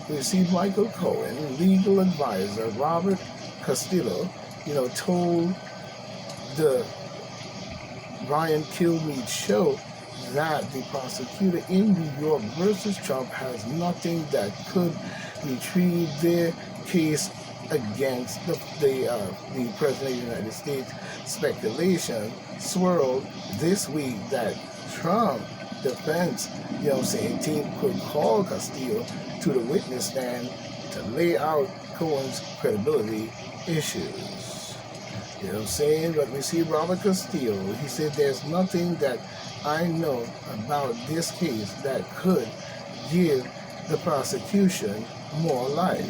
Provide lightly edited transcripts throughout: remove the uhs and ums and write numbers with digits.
we see Michael Cohen, legal advisor Robert Castillo, told the Ryan Kilmeade show that the prosecutor in New York versus Trump has nothing that could retrieve their case against the President of the United States. Speculation swirled this week that Trump defense, team could call Castillo to the witness stand to lay out Cohen's credibility issues. But we see Robert Castillo, he said there's nothing that I know about this case that could give the prosecution more life.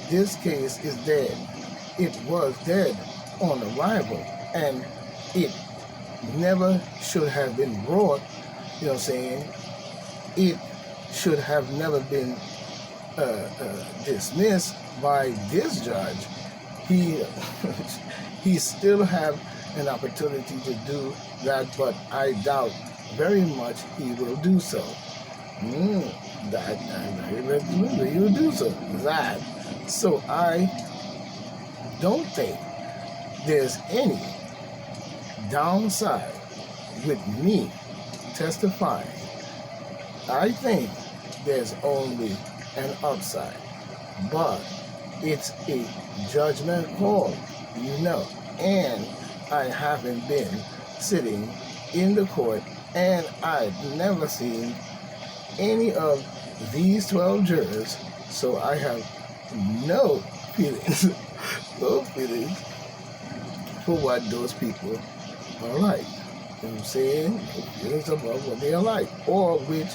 This case is dead. It was dead on arrival, and it never should have been brought, it should have never been dismissed by this judge. He still have an opportunity to do that, but I doubt very much he will do so. That he will do so. So I don't think there's any downside with me testifying. I think there's only an upside, but it's a judgment call, and I haven't been sitting in the court, and I've never seen any of these 12 jurors, so I have no feelings, for what those people are like. No feelings about what they are like, or which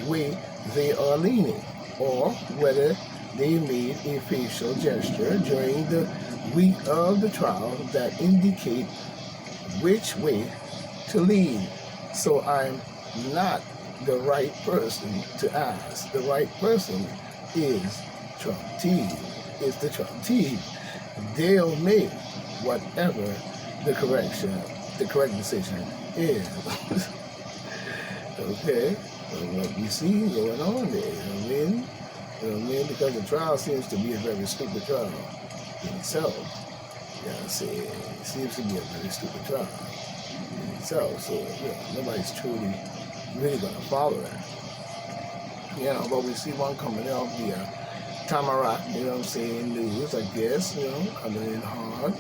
way they are leaning, or whether they made a facial gesture during the week of the trial that indicate which way to lean. So I'm not the right person to ask. The right person is Trump team. It's the Trump team. They'll make whatever the correct decision is. Okay? So what we see going on there, because the trial seems to be a very stupid trial in itself. It seems to be a very stupid trial in itself. So nobody's truly really going to follow that. But we see one coming out via Tamarack, news, I guess, coming in hard,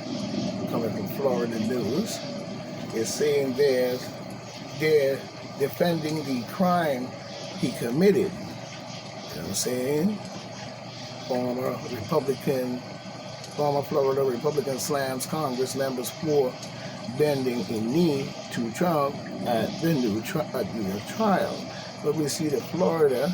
coming from Florida News. It's saying they're defending the crime he committed. Former Florida Republican slams Congress members for bending a knee to Trump at the new trial. But we see that Florida,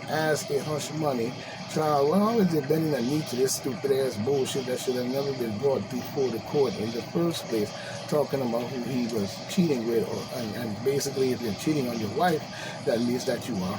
as a hush money trial. Well, how is it bending a knee to this stupid ass bullshit that should have never been brought before the court in the first place, talking about who he was cheating with, and basically if you're cheating on your wife, that means that you are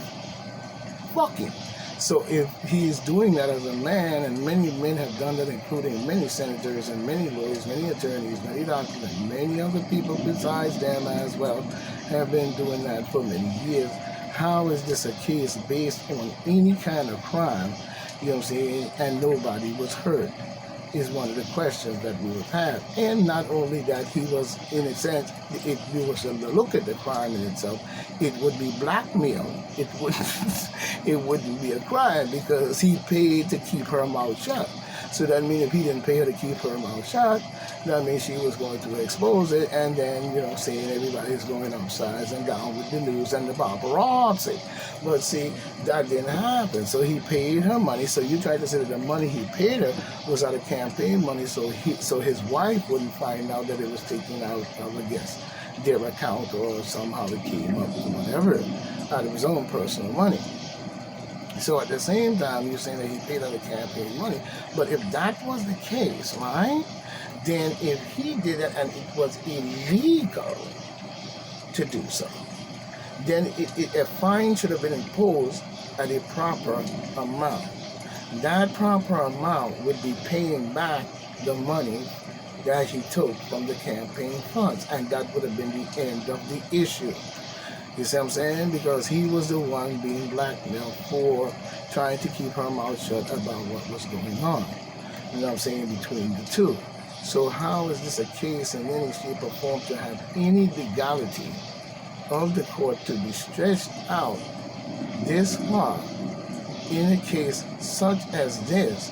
fucking. So if he's doing that as a man, and many men have done that, including many senators and many lawyers, many attorneys, many doctors, and many other people besides them as well, have been doing that for many years. How is this a case based on any kind of crime, and nobody was hurt, is one of the questions that we would have. And not only that, he was, in a sense, if you were to look at the crime in itself, it would be blackmail. It wouldn't be a crime because he paid to keep her mouth shut. So that means if he didn't pay her to keep her mouth shut, that means she was going to expose it, and then, saying everybody's going upsides and down with the news and the paparazzi. But see, that didn't happen. So he paid her money. So you tried to say that the money he paid her was out of campaign money, so his wife wouldn't find out that it was taken out of, I guess, their account, or somehow it came up, whatever, out of his own personal money. So at the same time, you're saying that he paid out of campaign money. But if that was the case, right, then if he did it and it was illegal to do so, then a fine should have been imposed at a proper amount. That proper amount would be paying back the money that he took from the campaign funds, and that would have been the end of the issue. You see what I'm saying? Because he was the one being blackmailed for trying to keep her mouth shut about what was going on. You know what I'm saying? Between the two. So how is this a case in any shape or form to have any legality of the court to be stretched out this far in a case such as this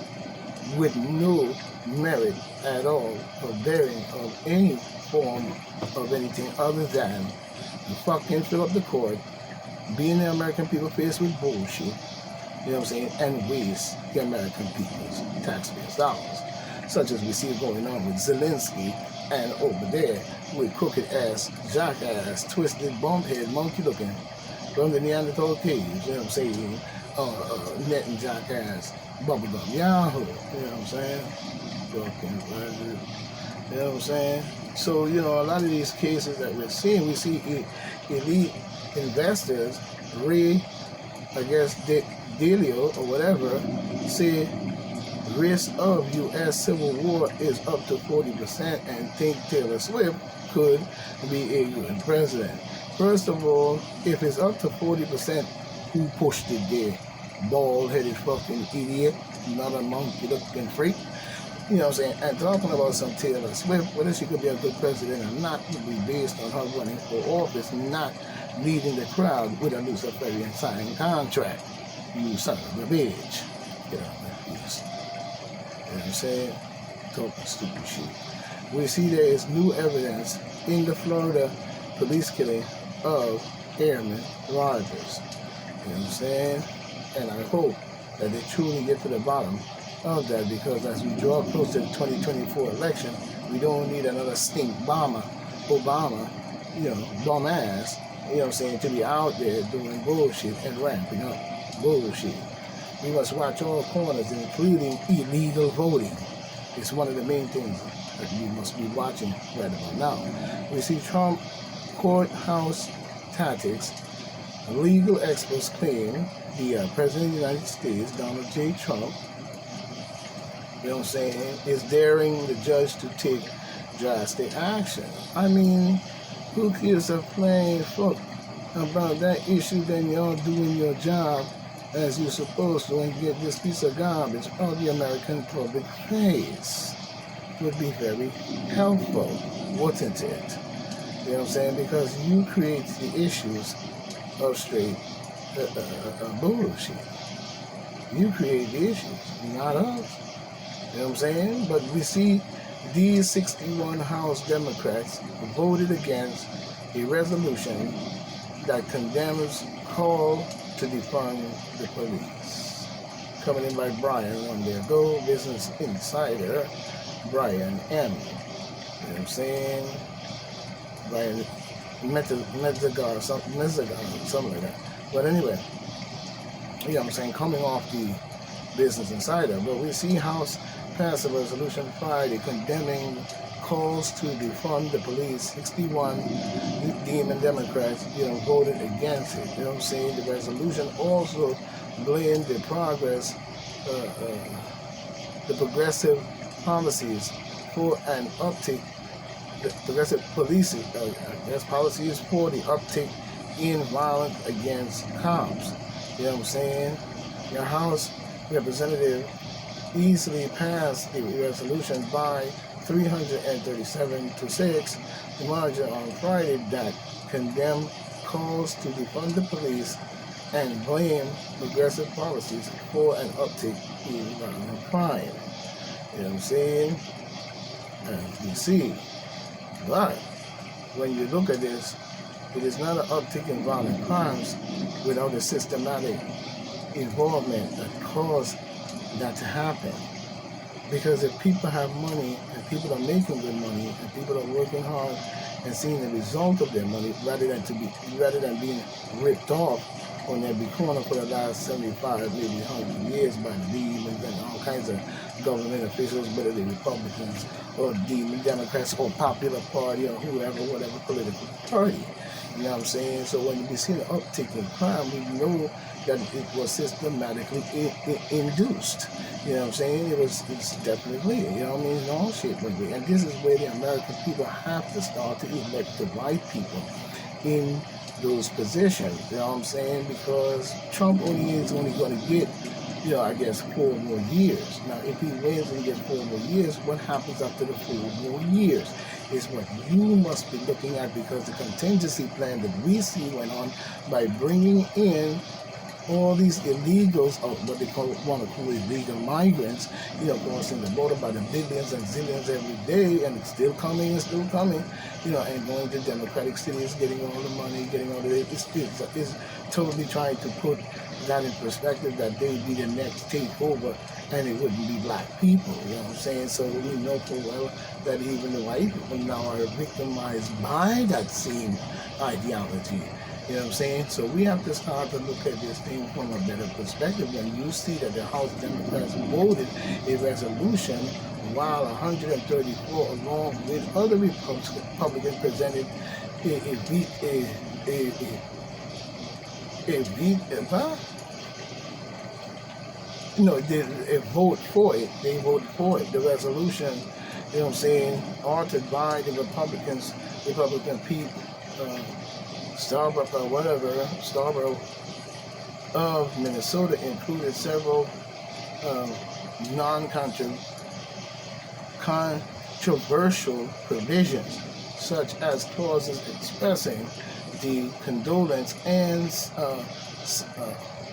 with no merit at all or bearing of any form of anything other than to fucking fill up the court, being the American people faced with bullshit, you know what I'm saying, and waste the American people's taxpayers' dollars, such as we see going on with Zelensky and over there with crooked ass, jackass, twisted, bumphead, monkey looking from the Neanderthal caves, you know what I'm saying, net and jackass, bubblegum Yahoo, you know what I'm saying, you know what I'm saying. So, you know, a lot of these cases that we're seeing, we see elite investors, I guess, Delio or whatever, say risk of U.S. Civil War is up to 40% and think Taylor Swift could be a good president. First of all, if it's up to 40%, who pushed it there? Bald-headed fucking idiot, not a monkey-looking freak. You know what I'm saying? And talking about some Taylor Swift, whether she could be a good president or not would be based on her running for office, not leading the crowd with a Luciferian signed contract. You son of a bitch. Get out of my face. You know what I'm saying? Talking stupid shit. We see there is new evidence in the Florida police killing of Airman Rogers. You know what I'm saying? And I hope that they truly get to the bottom of that, because as we draw close to the 2024 election, we don't need another stink Obama, you know, bum ass, you know what I'm saying, to be out there doing bullshit and ramping up bullshit. We must watch all corners, including illegal voting. It's one of the main things that we must be watching right about now. We see Trump courthouse tactics. Legal experts claim the President of the United States, Donald J. Trump, you know what I'm saying, is daring the judge to take drastic action. I mean, who gives a plain fuck about that issue? Then you're doing your job as you're supposed to and get this piece of garbage on the American public face. Would be very helpful, wouldn't it? You know what I'm saying? Because you create the issues of straight bullshit. You create the issues, not us. You know what I'm saying? But we see these 61 House Democrats voted against a resolution that condemns call to defund the police. Coming in by Brian on their Go Business Insider, Brian M. You know what I'm saying? Brian Medzagar, something like that. But anyway, you know what I'm saying? Coming off the Business Insider, but we see House pass a resolution Friday condemning calls to defund the police. 61 Demon Democrats, you know, voted against it. You know what I'm saying? The resolution also blamed the progressive policies for an uptick. The progressive police, policies for the uptick in violence against cops. You know what I'm saying? Your House representative easily passed the resolution by 337-6, the margin on Friday, that condemned calls to defund the police and blame progressive policies for an uptick in violent crime. You know what I'm saying? As we see. But when you look at this, it is not an uptick in violent crimes without a systematic involvement that caused that to happen. Because if people have money and people are making good money and people are working hard and seeing the result of their money rather than being ripped off on every corner for the last 75, maybe 100 years by the demons and all kinds of government officials, whether they're Republicans or Demon Democrats or Popular Party or whoever, whatever political party. You know what I'm saying? So when we see an uptick in crime, we know that it was systematically induced. You know what I'm saying? It's definitely, you know what I mean? It's all shit. And this is where the American people have to start to elect the right people in those positions. You know what I'm saying? Because Trump is only going to get, I guess 4 more years. Now, if he wins and gets 4 more years, what happens after the 4 more years is what you must be looking at, because the contingency plan that we see went on by bringing in all these illegals, or what they want to call illegal migrants, crossing the border by the billions and zillions every day, and it's still coming, and going to democratic cities, getting all the money, getting all the, it's totally trying to put that in perspective, that they'd be the next takeover, and it wouldn't be black people, you know what I'm saying? So we know full well that even the white people now are victimized by that same ideology. You know what I'm saying? So we have to start to look at this thing from a better perspective. When you see that the House Democrats voted a resolution, while 134, along with other Republicans, presented a vote for it. They voted for it. The resolution, you know what I'm saying, authored by the Republican Pete Starborough of Minnesota, included several non-controversial provisions, such as clauses expressing the condolence and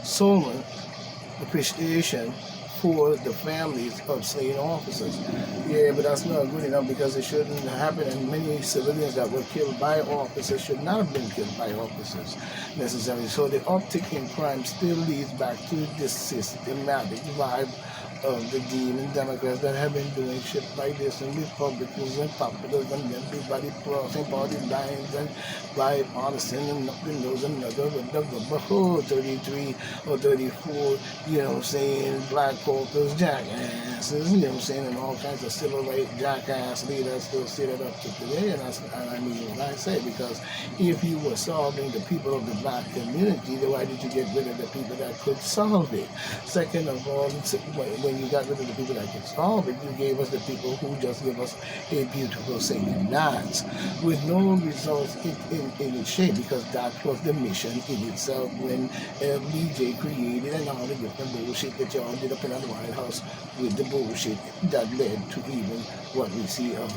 solemn appreciation for the families of slain officers. Yeah, but that's not good enough, because it shouldn't happen, and many civilians that were killed by officers should not have been killed by officers necessarily. So the uptick in crime still leads back to this systematic vibe of the demon Democrats that have been doing shit like this, and Republicans and populace and everybody crossing party lines and bipartisan and nothing knows another, but 33 or 34, you know what I'm saying, Black Panthers, jackasses, you know what I'm saying, and all kinds of civil rights jackass leaders still sit it up to today. And I mean what I say, because if you were solving the people of the black community, then why did you get rid of the people that could solve it? Second of all, when you got rid of the people that could solve it, you gave us the people who just give us a beautiful singing dance with no results in its shape, because that was the mission in itself when LBJ created and all the different bullshit that y'all did up in the White House with the bullshit that led to even what we see of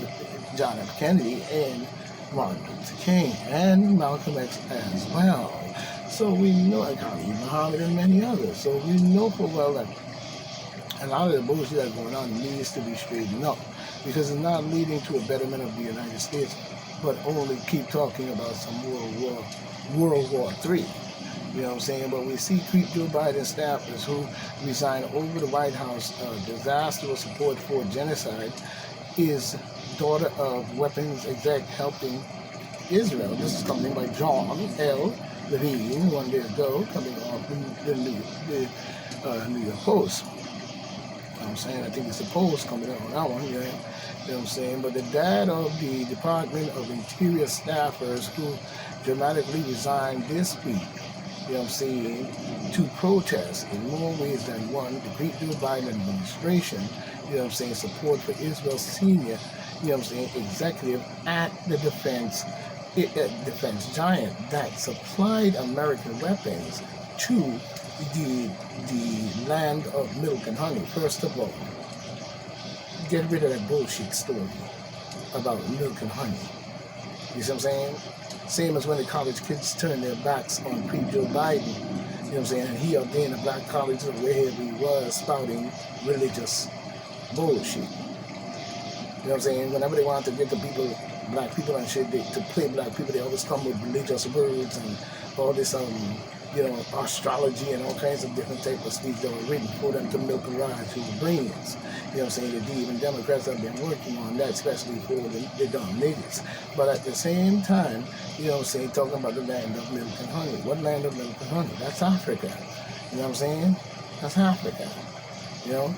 John F. Kennedy and Martin Luther King and Malcolm X as well. So we know, and Ali Muhammad and many others. So we know for well that a lot of the bullshit that's going on needs to be straightened up, because it's not leading to a betterment of the United States, but only keep talking about some World War III. You know what I'm saying? But we see Joe Biden staffers who resigned over the White House disastrous support for genocide is daughter of weapons exec helping Israel. This is coming by John L. Levine 1 day ago, coming off the New York Post. You know what I'm saying? I think it's a Post coming out on that one, yeah. You know what I'm saying? But the dad of the Department of Interior staffers who dramatically resigned this week, you know what I'm saying, to protest in more ways than one the great Joe Biden administration, you know what I'm saying, support for Israel's senior, you know what I'm saying, executive at the defense giant that supplied American weapons to the land of milk and honey. First of all, get rid of that bullshit story about milk and honey. You see what I'm saying? Same as when the college kids turned their backs on pre-Joe Biden, you know what I'm saying, and he ordained a black college where he was spouting religious bullshit. You know what I'm saying? Whenever they want to get the people, black people and shit, to play black people, they always come with religious words and all this, astrology and all kinds of different type of speech that were written for them to milk and ride through the brains. You know what I'm saying? The even Democrats have been working on that, especially for the dumb niggas. But at the same time, you know what I'm saying, talking about the land of milk and honey. What land of milk and honey? That's Africa. You know what I'm saying? That's Africa. You know?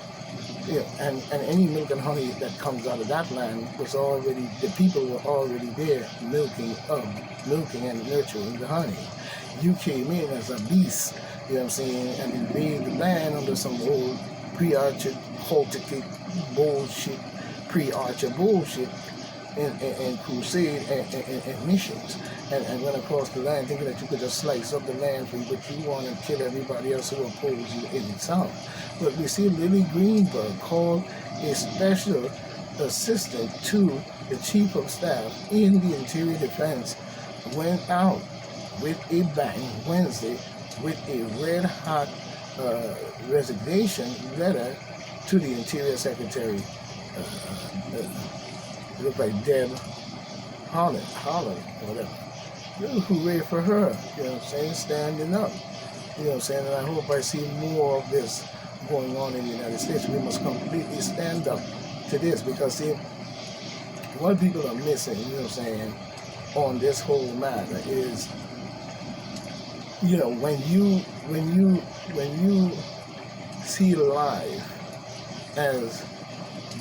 Yeah, and any milk and honey that comes out of that land was already, the people were already there milking and nurturing the honey. You came in as a beast, you know what I'm saying, and invaded the land under some old pre-Archer cultic bullshit, pre-Archer bullshit, in crusade and missions, and went across the land thinking that you could just slice up the land for what you want and kill everybody else who oppose you in the South. But we see Lily Greenberg called a special assistant to the chief of staff in the Interior Defense, went out with a bang Wednesday with a red hot resignation letter to the Interior Secretary. It looked like Deb Holland, or whatever. Hooray for her, you know what I'm saying, standing up. You know what I'm saying, and I hope I see more of this going on in the United States. We must completely stand up to this, because see, what people are missing, you know what I'm saying, on this whole matter is, you know, when you see life as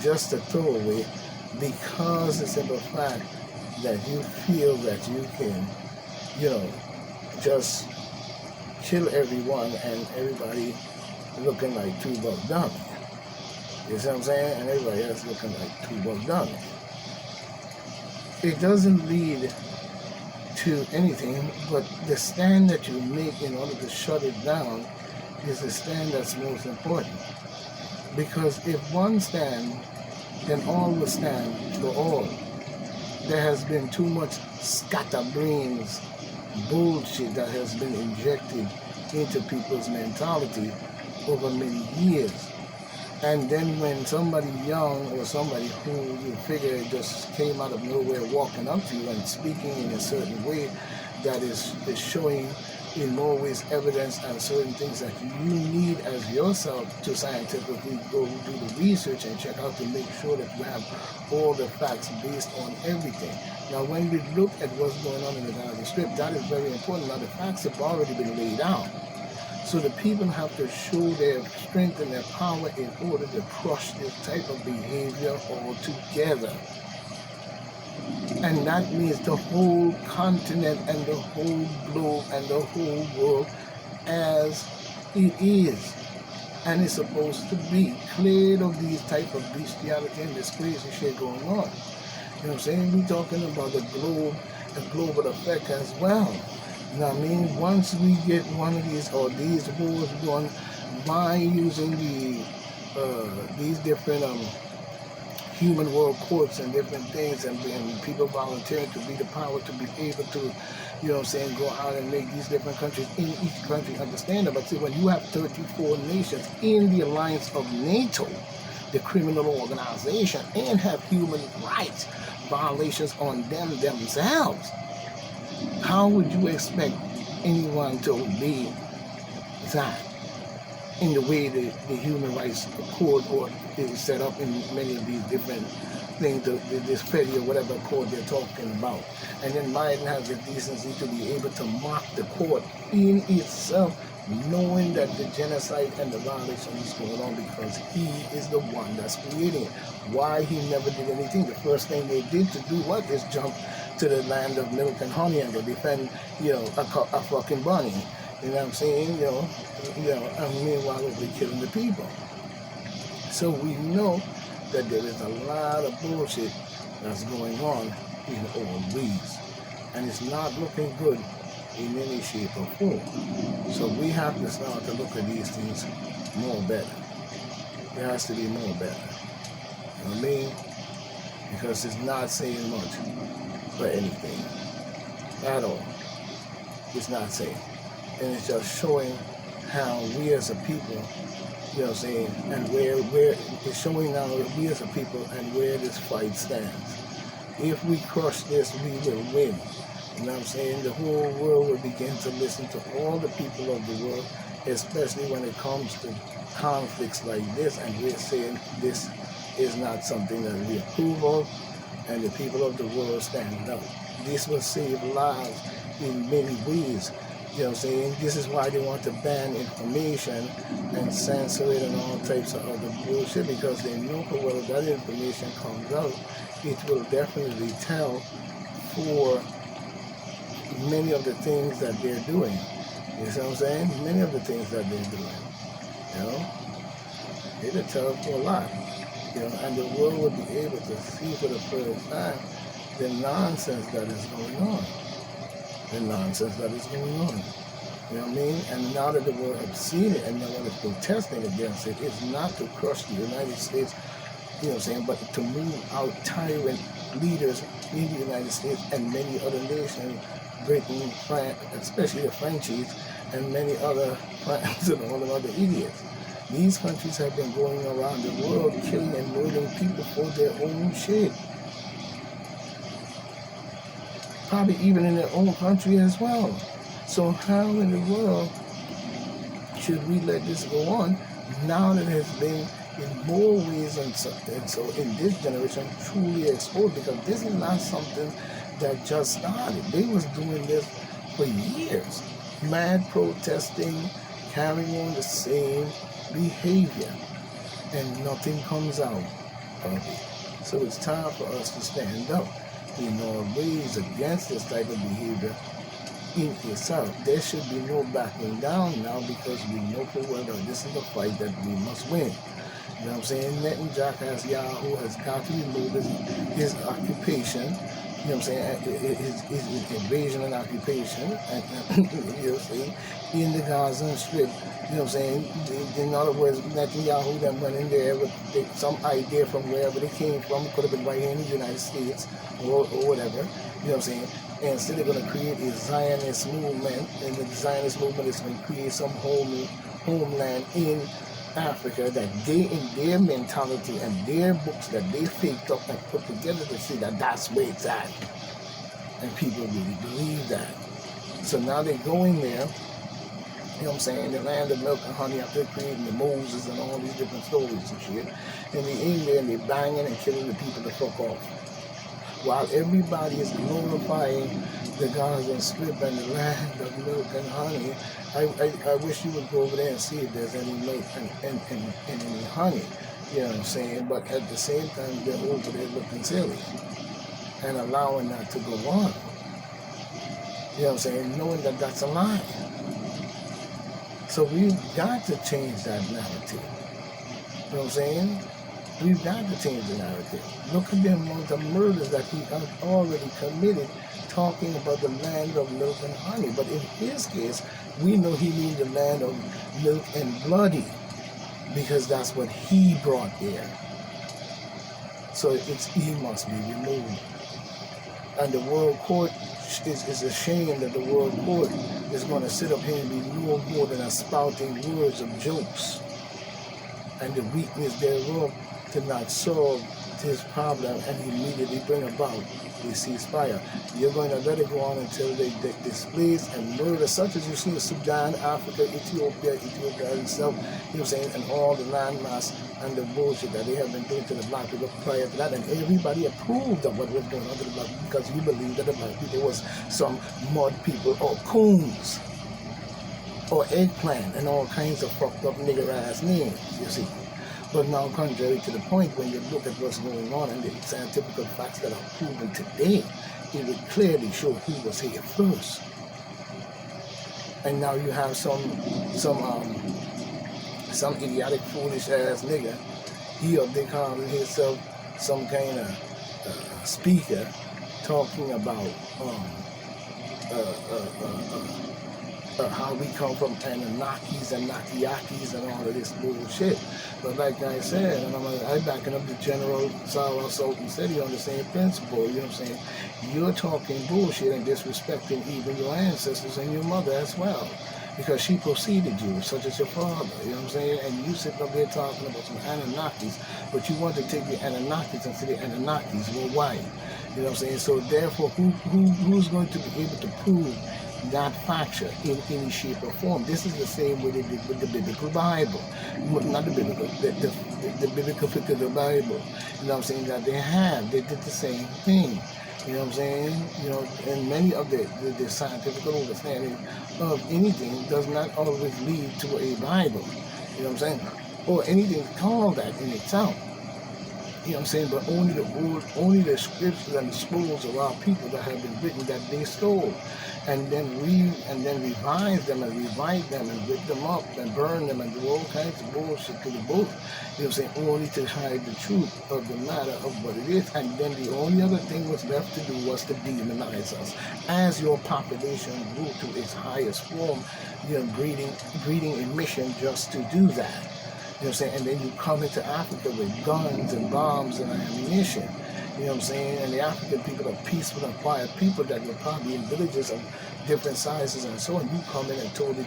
just a throwaway, because the simple fact that you feel that you can, you know, just kill everyone and everybody looking like $2 dummy. You see what I'm saying? And everybody else looking like $2 dummy. It doesn't lead to anything, but the stand that you make in order to shut it down is the stand that's most important. Because if one stand, then all will stand for all. There has been too much scatterbrains bullshit that has been injected into people's mentality over many years. And then when somebody young or somebody who you figure just came out of nowhere walking up to you and speaking in a certain way that is showing in more ways evidence and certain things that you need as yourself to scientifically go do the research and check out to make sure that you have all the facts based on everything. Now, when we look at what's going on in the Gaza Strip, that is very important. Now, the facts have already been laid out. So the people have to show their strength and their power in order to crush this type of behavior altogether. And that means the whole continent and the whole globe and the whole world as it is. And it's supposed to be cleared of these type of bestiality and this crazy shit going on. You know what I'm saying? We're talking about the global effect as well. You know what I mean? Once we get one of these or these wars done by using these different human world courts and different things, and people volunteering to be the power to be able to, you know what I'm saying, go out and make these different countries in each country understand it. But see, when you have 34 nations in the alliance of NATO, the criminal organization, and have human rights violations on them themselves, how would you expect anyone to obey that in the way the Human Rights Accord or is set up in many of these different things, this FEDI or whatever court they're talking about? And then Biden has the decency to be able to mock the court in itself, knowing that the genocide and the violation is going on because he is the one that's creating it. Why he never did anything? The first thing they did to do what is jump to the land of milk and honey and to defend, you know, a fucking bunny. You know what I'm saying? You know, and meanwhile we're killing the people. So we know that there is a lot of bullshit that's going on in all these, and it's not looking good in any shape or form. So we have to start to look at these things more better. There has to be more better. You know what I mean? Because it's not saying much for anything at all. It's not saying. And it's just showing how we as a people, you know what I'm saying, and where it's showing now we as a people and where this fight stands. If we crush this, we will win. You know what I'm saying? The whole world will begin to listen to all the people of the world, especially when it comes to conflicts like this, and we're saying this is not something that we approve of, and the people of the world stand up. This will save lives in many ways. You know what I'm saying? This is why they want to ban information and censor it and all types of other bullshit, because they know for well if that information comes out, it will definitely tell for many of the things that they're doing. You see what I'm saying? Many of the things that they're doing. You know? It'll tell for a lot. You know, and the world will be able to see for the first time the nonsense that is going on. The nonsense that is going on. You know what I mean? And now that the world has seen it and no one is protesting against it, it's not to crush the United States, you know what I'm saying, but to move out tyrant leaders in the United States and many other nations, Britain, France, especially the Frenchies, and many other France and all the other idiots. These countries have been going around the world killing and murdering people for their own shit. Probably even in their own country as well. So how in the world should we let this go on now that it has been in more ways and so in this generation truly exposed? Because this is not something that just started. They was doing this for years. Mad protesting, carrying on the same behavior, and nothing comes out of it. So it's time for us to stand up in our ways against this type of behavior in itself. There should be no backing down now, because we know for well that this is a fight that we must win. You know what I'm saying? Netanyahu has got to remove his occupation. You know what I'm saying? His invasion and occupation, and you know, see, in the Gaza Strip. You know what I'm saying? In other words, Netanyahu then went in there with some idea from wherever they came from. It could have been right here in the United States or whatever. You know what I'm saying? And instead they're going to create a Zionist movement, and the Zionist movement is going to create some homeland in Africa that they, in their mentality and their books that they faked up and put together to see that that's where it's at. And people really believe that. So now they're going there, you know what I'm saying, the land of milk and honey, after creating the Moses and all these different stories and shit. And they're in there and they're banging and killing the people to fuck off. While everybody is glorifying the Gaza Strip and the land of milk and honey, I wish you would go over there and see if there's any milk and any honey, you know what I'm saying? But at the same time, they're over there looking silly and allowing that to go on. You know what I'm saying? Knowing that that's a lie. So we've got to change that narrative. You know what I'm saying? We've got to change the narrative. Look at the amount of murders that he has already committed, talking about the land of milk and honey. But in his case, we know he means the land of milk and bloody, because that's what he brought there. So he must be removed. And the world court is ashamed that the world court is going to sit up here and be no more than a spouting words of jokes, and the weakness thereof to not solve this problem and immediately bring about the ceasefire. You're going to let it go on until they displace and murder, such as you see in Sudan, Africa, Ethiopia itself, you know what I'm saying, and all the landmass and the bullshit that they have been doing to the black people prior to that. And everybody approved of what was going on to the black people, because you believed that the black people was some mud people or coons or eggplant and all kinds of fucked up nigger ass names, you see. But now, contrary to the point, when you look at what's going on and the scientific facts that are proven today, it would clearly show who was here first. And now you have some idiotic, foolish ass nigga. He up there calling himself some kind of speaker, talking about how we come from Anunnakis and Nakiakis and all of this bullshit. But like I said, and I'm backing up the General Sarah Sultan City on the same principle, you know what I'm saying? You're talking bullshit and disrespecting even your ancestors and your mother as well, because she preceded you, such as your father, you know what I'm saying? And you sitting up there talking about some Anunnakis, but you want to take the Anunnakis and say the Anunnakis, well, why? You know what I'm saying? So therefore, who's going to be able to prove that factor in any shape or form? This is the same way they did with the biblical Bible. Not the biblical, the biblical fiqh of the Bible. You know what I'm saying? That they did the same thing. You know what I'm saying? You know, and many of the scientific understanding of anything does not always lead to a Bible. You know what I'm saying? Or anything called that in itself. You know what I'm saying? But only the scriptures and the scrolls of our people that have been written that they stole, and then revise them and revise them and rip them up and burn them and do all kinds of bullshit to the book. You know what I'm saying? Only to hide the truth of the matter of what it is. And then the only other thing was left to do was to demonize us. As your population grew to its highest form, breeding a mission just to do that. You know what I'm saying? And then you come into Africa with guns and bombs and ammunition. You know what I'm saying? And the African people are peaceful and quiet people that were probably in villages of different sizes and so on. You come in and totally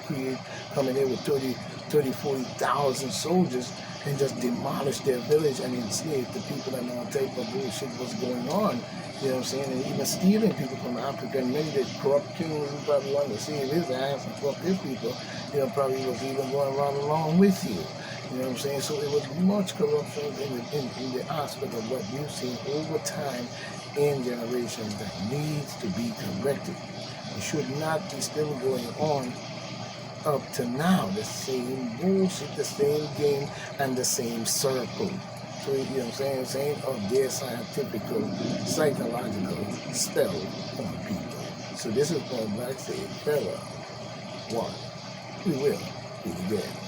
come in there with 40,000 soldiers and just demolish their village and enslave the people and all type of bullshit was going on. You know what I'm saying? And even stealing people from Africa, and many the corrupt king who probably wanted to save his ass and fuck his people, probably was even going around along with you. You know what I'm saying? So it was much corruption in the aspect of what you've seen over time in generations that needs to be corrected. It should not be still going on up to now. The same bullshit, the same game, and the same circle. So, you know what I'm saying? Of their scientific, psychological spell on people. So this is what Black say, fella, one, we will be together.